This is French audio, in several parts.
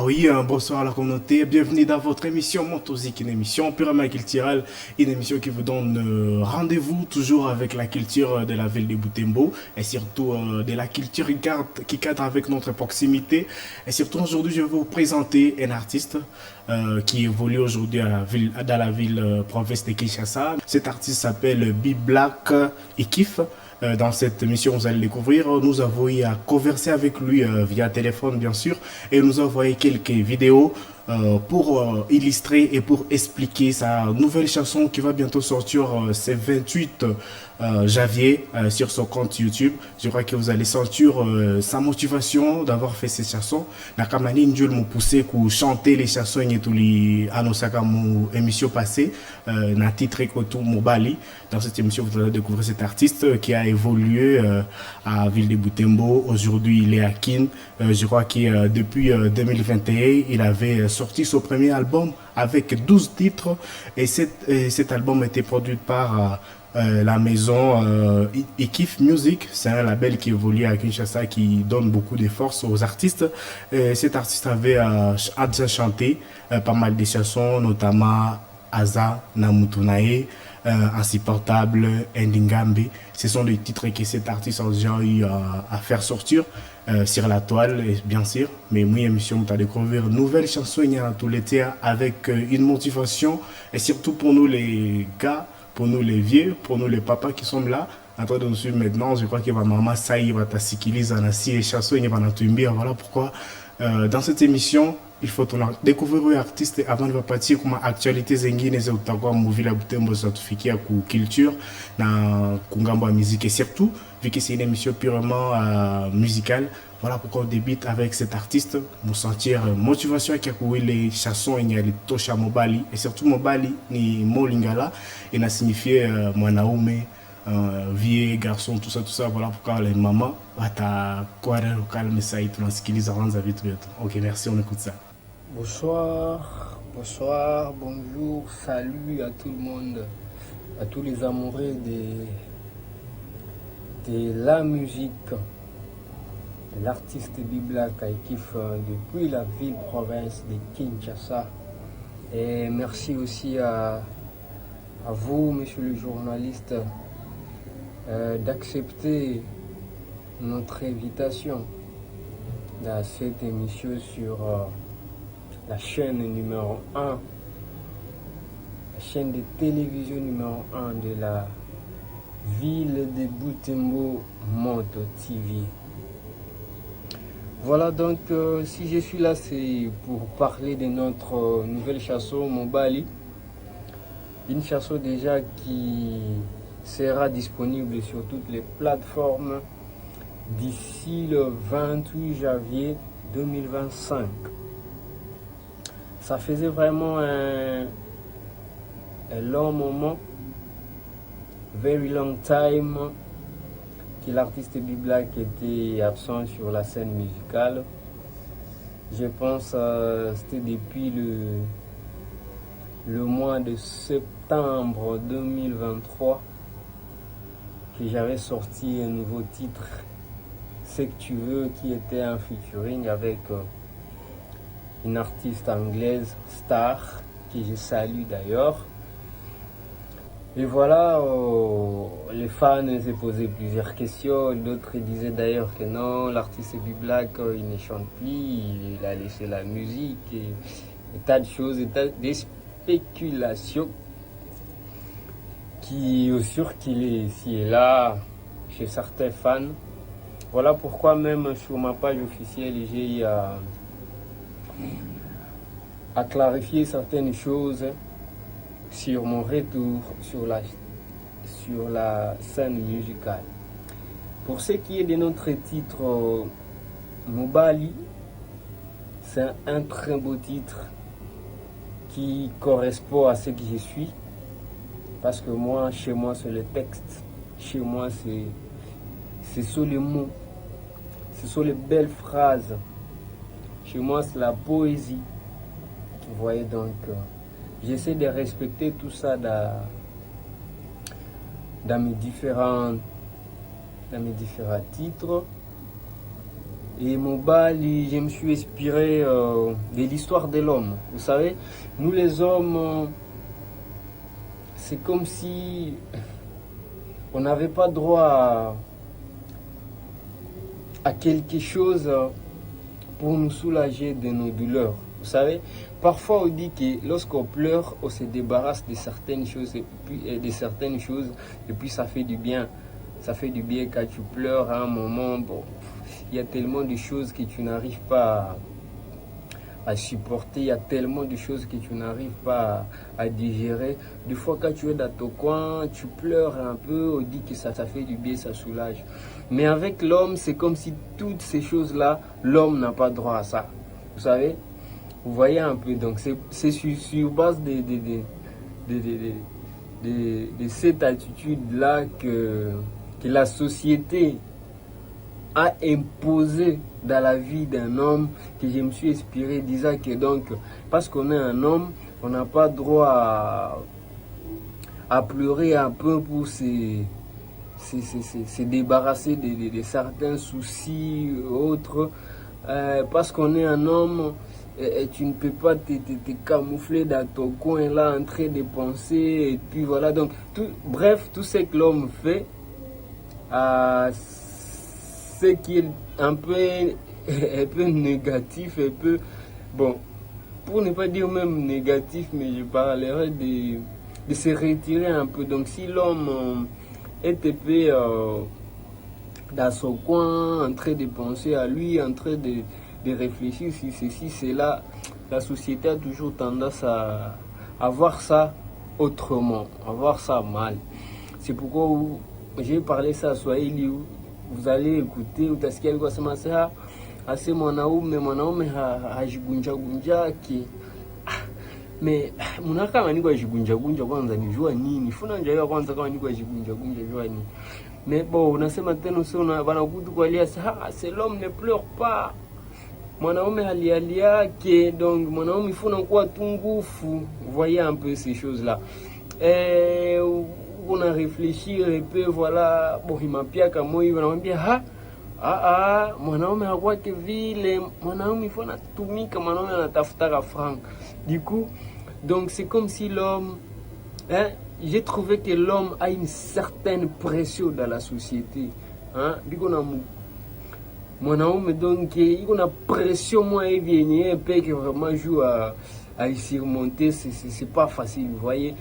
Ah oui, bonsoir à la communauté, bienvenue dans votre émission Montozik, une émission purement culturelle, une émission qui vous donne rendez-vous toujours avec la culture de la ville de Butembo et surtout de la culture qui cadre avec notre proximité. Et surtout aujourd'hui, je vais vous présenter un artiste qui évolue aujourd'hui dans la ville province de Kinshasa. Cet artiste s'appelle B-Black Ekif. Dans cette émission, vous allez le découvrir. Nous avons eu à converser avec lui via téléphone, bien sûr, et nous avons envoyé quelques vidéos pour illustrer et pour expliquer sa nouvelle chanson qui va bientôt sortir ce 28 janvier sur son compte YouTube. Je crois que vous allez sentir sa motivation d'avoir fait cette chanson. Nakamani Ndiol m'a poussé pour chanter les chansons et tout les annoncés mon émission passée, na titre Koto Mobali. Dans cette émission, vous allez découvrir cet artiste qui a évolué à Ville de Butembo. Aujourd'hui, il est à Kin. Je crois que depuis 2021, il avait sorti son premier album avec 12 titres et cet album a été produit par la maison Ekif Music. C'est un label qui évolue à Kinshasa qui donne beaucoup de force aux artistes. Cet artiste avait déjà chanté pas mal de chansons, notamment Aza Namutunae, Insupportable, Endingambe. Ce sont des titres que cet artiste a déjà eu à faire sortir sur la toile, bien sûr. Mais moi, émission, tu as découvert une nouvelle chanson tout l'été avec une motivation et surtout pour nous les gars, pour nous les vieux, pour nous les papas qui sont là. En train de nous suivre maintenant, je crois que ma maman, ça y va t'assikiliser en assis et chanson, il va t'oublier. Voilà pourquoi dans cette émission, il faut découvrir un artiste avant de partir comme actualité zengine za utakuwa movie la Butembo za tufikia ku culture na kungambo ya musique et surtout vu que c'est une émission purement musicale. Voilà pourquoi on débute avec cet artiste pour sentir motivation qui a couru les chansons et les tosha mobali et surtout mobali ni molingala et n'a signifié mwanaume vieux garçon tout ça. Voilà pourquoi les mamans bata kwa au calme ça et tunasikiliza kwanza vitu vyetu. OK, merci, on écoute ça. Bonsoir, bonjour, salut à tout le monde, à tous les amoureux de la musique, de l'artiste B-Black Ekif depuis la ville-province de Kinshasa. Et merci aussi à vous, monsieur le journaliste, d'accepter notre invitation dans cette émission sur la chaîne numéro 1, la chaîne de télévision numéro 1 de la ville de Butembo, Moto TV. Voilà donc, si je suis là, c'est pour parler de notre nouvelle chanson Mobali. Une chanson déjà qui sera disponible sur toutes les plateformes d'ici le 28 janvier 2025. Ça faisait vraiment un long moment, very long time, que l'artiste B-Black était absent sur la scène musicale. Je pense que c'était depuis le mois de septembre 2023 que j'avais sorti un nouveau titre, C'est que tu veux, qui était un featuring avec une artiste anglaise, Star, que je salue d'ailleurs. Et voilà, les fans se posaient plusieurs questions. D'autres disaient d'ailleurs que non, l'artiste B-Black, il ne chante plus, il a laissé la musique, et tas de choses, des spéculations qui assurent qu'il est ici et là chez certains fans. Voilà pourquoi même sur ma page officielle, j'ai eu à clarifier certaines choses sur mon retour sur la scène musicale. Pour ce qui est de notre titre Mobali, c'est un très beau titre qui correspond à ce que je suis, parce que moi, chez moi, c'est le texte, chez moi, c'est sur les mots, ce sont les belles phrases, chez moi, c'est la poésie. Vous voyez donc, j'essaie de respecter tout ça dans mes différents titres. Et Mobali, je me suis inspiré de l'histoire de l'homme. Vous savez, nous les hommes, c'est comme si on n'avait pas droit à quelque chose pour nous soulager de nos douleurs. Vous savez, parfois on dit que lorsqu'on pleure, on se débarrasse de certaines choses et puis ça fait du bien. Ça fait du bien quand tu pleures à un moment. Bon, il y a tellement de choses que tu n'arrives pas à supporter, il y a tellement de choses que tu n'arrives pas à digérer. Des fois, quand tu es dans ton coin, tu pleures un peu, on dit que ça fait du bien, ça soulage. Mais avec l'homme, c'est comme si toutes ces choses-là, l'homme n'a pas droit à ça. Vous savez, vous voyez un peu, donc c'est sur base de cette attitude-là que la société a imposé dans la vie d'un homme, que je me suis inspiré, disant que donc, parce qu'on est un homme, on n'a pas droit à pleurer un peu pour se débarrasser de certains soucis autres. Parce qu'on est un homme, et tu ne peux pas te camoufler dans ton coin là en train de penser, et puis voilà. Donc, bref, tout ce que l'homme fait, ce qui est un peu négatif, un peu, bon, pour ne pas dire même négatif, mais je parlerai de se retirer un peu. Donc si l'homme est un peu dans son coin, en train de penser à lui, en train de réfléchir si ceci, c'est là, la société a toujours tendance à voir ça autrement, à voir ça mal. C'est pourquoi j'ai parlé ça à Swahili. Vous allez écouter, utasikia alikuwa sema sasa ase mwanaume hajigunja ki me munaka kama niko ajigunja kwanza nijua nini funa njaiwa kwanza kama niko ajigunja jua nini mais bon unasema tena sio wanakutu kwa lia sasa c'est l'homme ne pleure pas, mwanaume hali yake, donc mwanaume il faut kuwa tungufu. Voyez un peu ces choses là, on a réfléchi un peu, voilà. Bon, il m'a pia kama hivi, anamwambia mwanaume hakwake vile, mwanaume ifo anatumika, mwanaume anatafuta franc. Du coup, donc c'est comme si l'homme, j'ai trouvé que l'homme a une certaine pression dans la société, biko na mwanaume, donc iko na pression moi hivi yenye peke vraiment joue à y surmonter. C'est pas facile, vous voyez.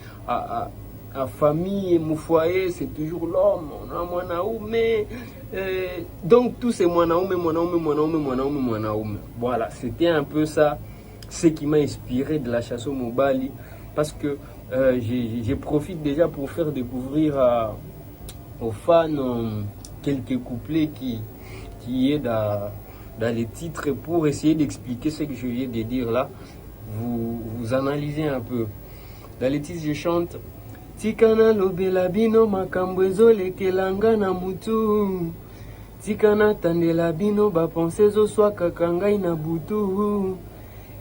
À famille, mon foyer, c'est toujours l'homme, on a mwanaume, donc tout c'est mwanaume. Voilà, c'était un peu ça, ce qui m'a inspiré de la chanson Mobali, parce que je profite déjà pour faire découvrir aux fans quelques couplets qui est dans les titres, pour essayer d'expliquer ce que je viens de dire là. Vous analysez un peu. Dans les titres, je chante Tikana lobela bino makambo ezolekelanga na mutu, tikana tandela bino bapense ezoswakaka ngai na butu,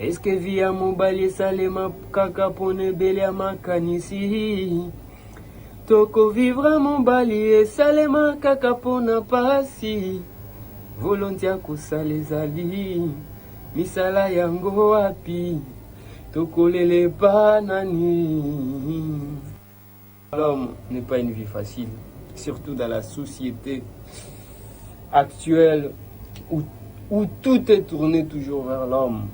eske via mobali esalema kaka pona ebele ya makanisi, toko vivre mobali esalema kaka pona pasi, volonté ya kosala ezali misala yango wapi, tokolele pa nani. L'homme n'est pas une vie facile, surtout dans la société actuelle où tout est tourné toujours vers l'homme.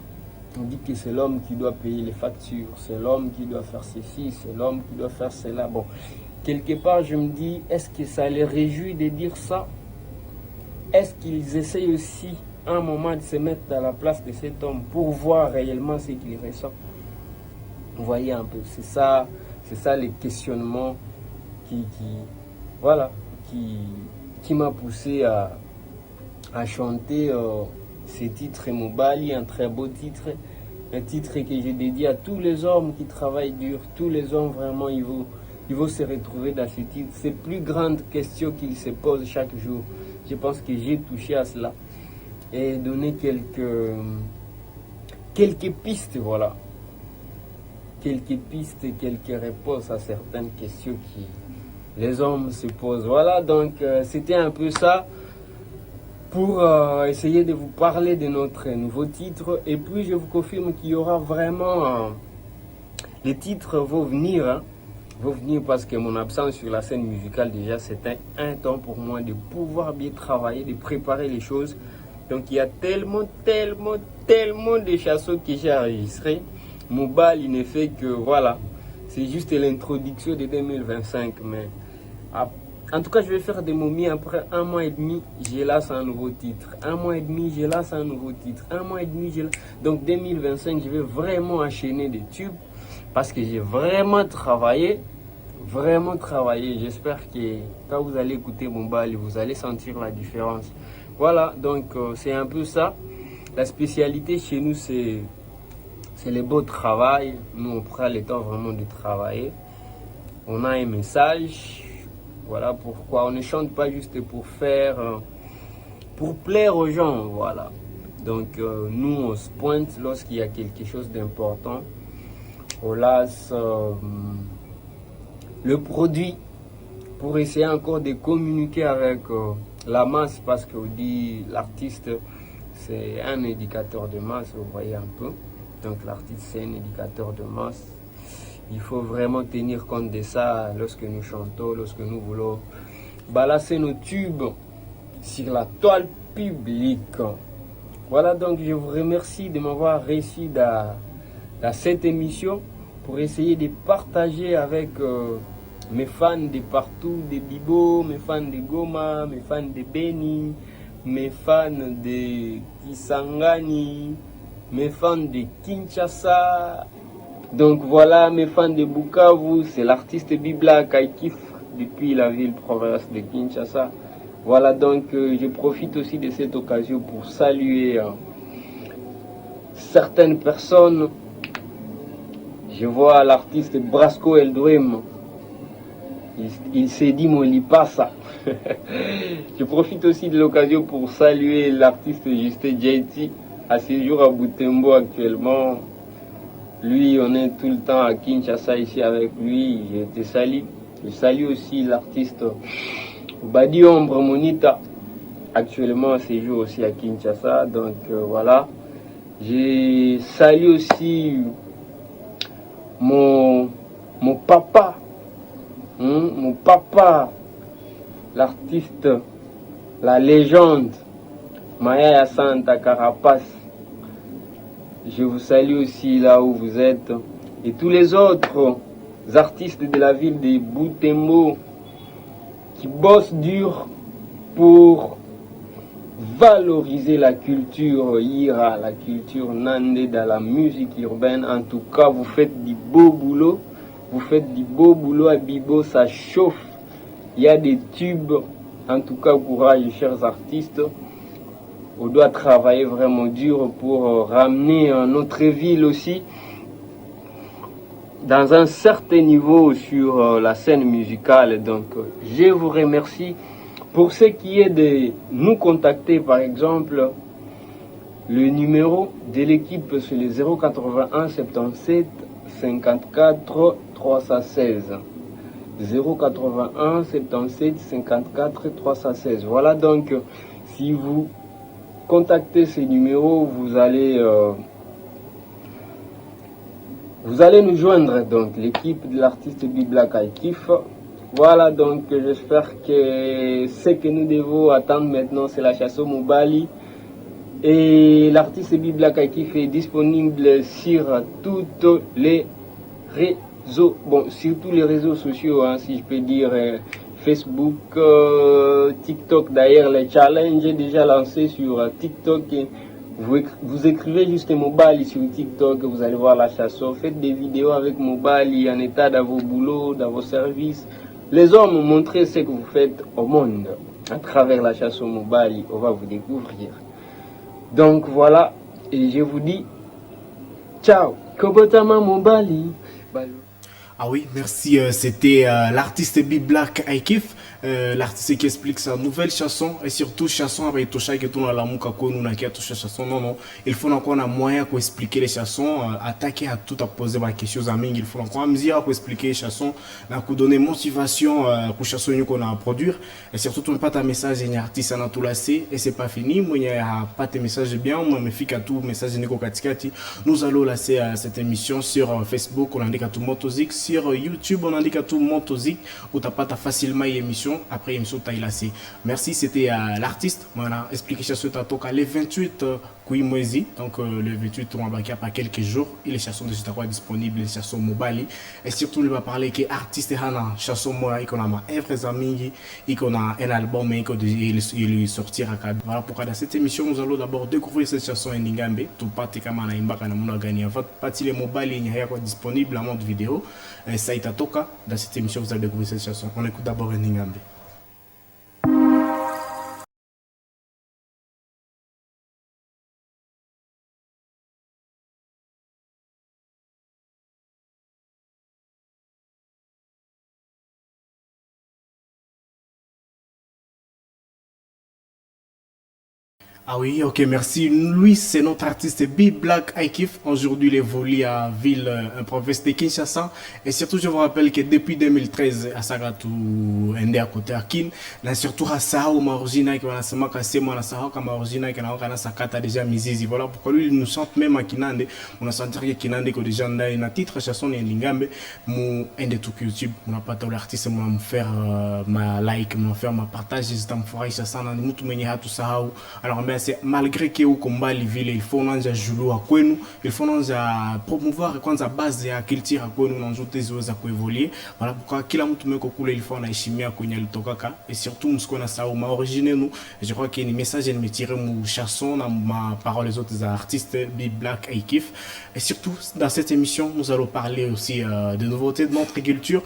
On dit que c'est l'homme qui doit payer les factures, c'est l'homme qui doit faire ceci, c'est l'homme qui doit faire cela. Bon, quelque part je me dis, est-ce que ça les réjouit de dire ça? Est-ce qu'ils essayent aussi un moment de se mettre dans la place de cet homme pour voir réellement ce qu'il ressent? Vous voyez un peu, c'est ça les questionnements qui m'a poussé à chanter ce titre Mobali, un très beau titre, un titre que j'ai dédié à tous les hommes qui travaillent dur, tous les hommes vraiment, ils vont se retrouver dans ce titre. C'est plus grande question qu'ils se posent chaque jour. Je pense que j'ai touché à cela et donné quelques pistes, voilà. Quelques pistes, quelques réponses à certaines questions qui les hommes se posent. Voilà, donc c'était un peu ça. pour essayer de vous parler de notre nouveau titre. Et puis je vous confirme qu'il y aura vraiment les titres vont venir, hein. Vont venir parce que mon absence sur la scène musicale déjà c'était un temps pour moi de pouvoir bien travailler, de préparer les choses. Donc il y a tellement de chansons que j'ai enregistrées. Mon bal il ne fait que voilà, c'est juste l'introduction de 2025, mais en tout cas, je vais faire des momies. Après un mois et demi, j'ai lancé un nouveau titre. Un mois et demi, j'ai lancé un nouveau titre. Un mois et demi, j'ai... Donc 2025, je vais vraiment enchaîner des tubes parce que j'ai vraiment travaillé. Vraiment travaillé. J'espère que quand vous allez écouter mon bal, vous allez sentir la différence. Voilà, donc c'est un peu ça. La spécialité chez nous, c'est le beau travail. Nous, on prend le temps vraiment de travailler. On a un message. Voilà pourquoi on ne chante pas juste pour faire, pour plaire aux gens, voilà. Donc nous on se pointe lorsqu'il y a quelque chose d'important. On lance le produit pour essayer encore de communiquer avec la masse parce qu'on dit l'artiste c'est un éducateur de masse, vous voyez un peu. Donc l'artiste c'est un éducateur de masse. Il faut vraiment tenir compte de ça lorsque nous chantons, lorsque nous voulons balancer nos tubes sur la toile publique. Voilà, donc je vous remercie de m'avoir reçu dans cette émission pour essayer de partager avec mes fans de partout, de Bibo, mes fans de Goma, mes fans de Beni, mes fans de Kisangani, mes fans de Kinshasa. Donc voilà, mes fans de Bukavu, c'est l'artiste Bibla Kaikif depuis la ville province de Kinshasa. Voilà, donc je profite aussi de cette occasion pour saluer certaines personnes. Je vois l'artiste Brasco Eldrim. Il s'est dit mon lipasa. Je profite aussi de l'occasion pour saluer l'artiste Justin JT à séjour à Butembo actuellement. Lui, on est tout le temps à Kinshasa ici avec lui. Je te salue. Je salue aussi l'artiste Badi Ombre Monita, actuellement à séjour aussi à Kinshasa. Donc voilà. Je salue aussi mon papa. Mon papa, l'artiste, la légende, Maya Santa Carapace. Je vous salue aussi là où vous êtes. Et tous les autres artistes de la ville de Butembo qui bossent dur pour valoriser la culture Ira, la culture Nandé dans la musique urbaine. En tout cas, vous faites du beau boulot. Vous faites du beau boulot à Bibo, ça chauffe. Il y a des tubes. En tout cas, courage, chers artistes. On doit travailler vraiment dur pour ramener notre ville aussi dans un certain niveau sur la scène musicale. Donc, je vous remercie. Pour ce qui est de nous contacter, par exemple, le numéro de l'équipe, c'est le 081 77 54 316. 081 77 54 316. Voilà, donc, si vous contactez ces numéros, vous allez nous joindre, donc l'équipe de l'artiste Bibla Kaikif. Voilà, donc j'espère que ce que nous devons attendre maintenant, c'est la chanson Mobali. Et l'artiste Bibla Kaikif est disponible sur toutes les réseaux, bon, sur tous les réseaux sociaux, hein, si je peux dire, Facebook, TikTok. D'ailleurs, les challenges est déjà lancé sur TikTok. Vous écrivez juste Mobali sur TikTok, vous allez voir la chanson. Faites des vidéos avec Mobali en état dans vos boulots, dans vos services. Les hommes, montrez ce que vous faites au monde. À travers la chanson Mobali, on va vous découvrir. Donc voilà, et je vous dis ciao. Kobotama Mobali. Ah oui, merci. C'était l'artiste Big Black Aikif, l'artiste qui explique sa nouvelle chanson et surtout chanson avec tout ça que tout la muka ko nous qui a touché chanson. Non non, il faut encore un moyen pour expliquer les chansons, attaquer à tout à poser ma question à ming. Il faut encore un mesure pour expliquer les chansons, là pour donner motivation pour chanson qu'on a à produire et surtout tu pas ta message et artiste en tout lassé et c'est pas fini. Moi il y a pas tes messages bien, moi me fique à tout message Nico Katikati. Nous allons lasser cette émission sur Facebook, on indique à tout Motozik. Sur YouTube, on indique à tout Motozik, où tu pas facilement l'émission. Après l'émission, tu as lassé. Merci, c'était l'artiste. Voilà, expliqué ça sur ta toka le 28 Kouimouezi. Donc le 28, on va pas quelques jours. Et les chansons de Chitawa disponibles, les chansons mobile. Et surtout, on va parler que artiste Hana, chanson moi, il a ma œuvre amis, il a un album, il sortira. Voilà pourquoi dans cette émission, nous allons d'abord découvrir cette chanson en Ningambe. Tout pas te kamana imbaka na muna gagné. En fait, partie les mobile, il y a disponible en mode vidéo. Ça y toka. Dans cette émission, vous allez découvrir cette chanson. On écoute d'abord Ningambe. Ah oui, ok, merci. Lui, c'est notre artiste Big Black Aikif. Aujourd'hui, il évolue à ville, province de Kinshasa. Et surtout, je vous rappelle que depuis 2013, à Sagatu, Ende à côté à Kin, là, surtout à Sahau, Marojina, qui va se marquer, moi, à Sahau, comme Marojina, qui a Sakata déjà Mizizi. Voilà pourquoi lui, il nous chante même à Kinande. On a senti que Kinande, que déjà, on a une titre, chanson, et Lingambe, mon Ende tout YouTube, on n'a pas tout l'artiste, moi, me faire ma like, me faire ma partage, j'étais en forêt, chanson, on a tout mené à tout Sahau. Alors, c'est malgré que au combat les villes il faut nanja julu à kwenu il faut nanja promouvoir kwanza base ya culture à kwenu na njote ziweza kuevoluer voilà pourquoi kila mtu meko kule il faut anaheshimia kwenye alitokaka et surtout msiko na sao ma origine nous je crois que ni message me tirer mon chanson na ma parole les autres artistes Big Black Aikif et surtout dans cette émission nous allons parler aussi de nouveautés de notre culture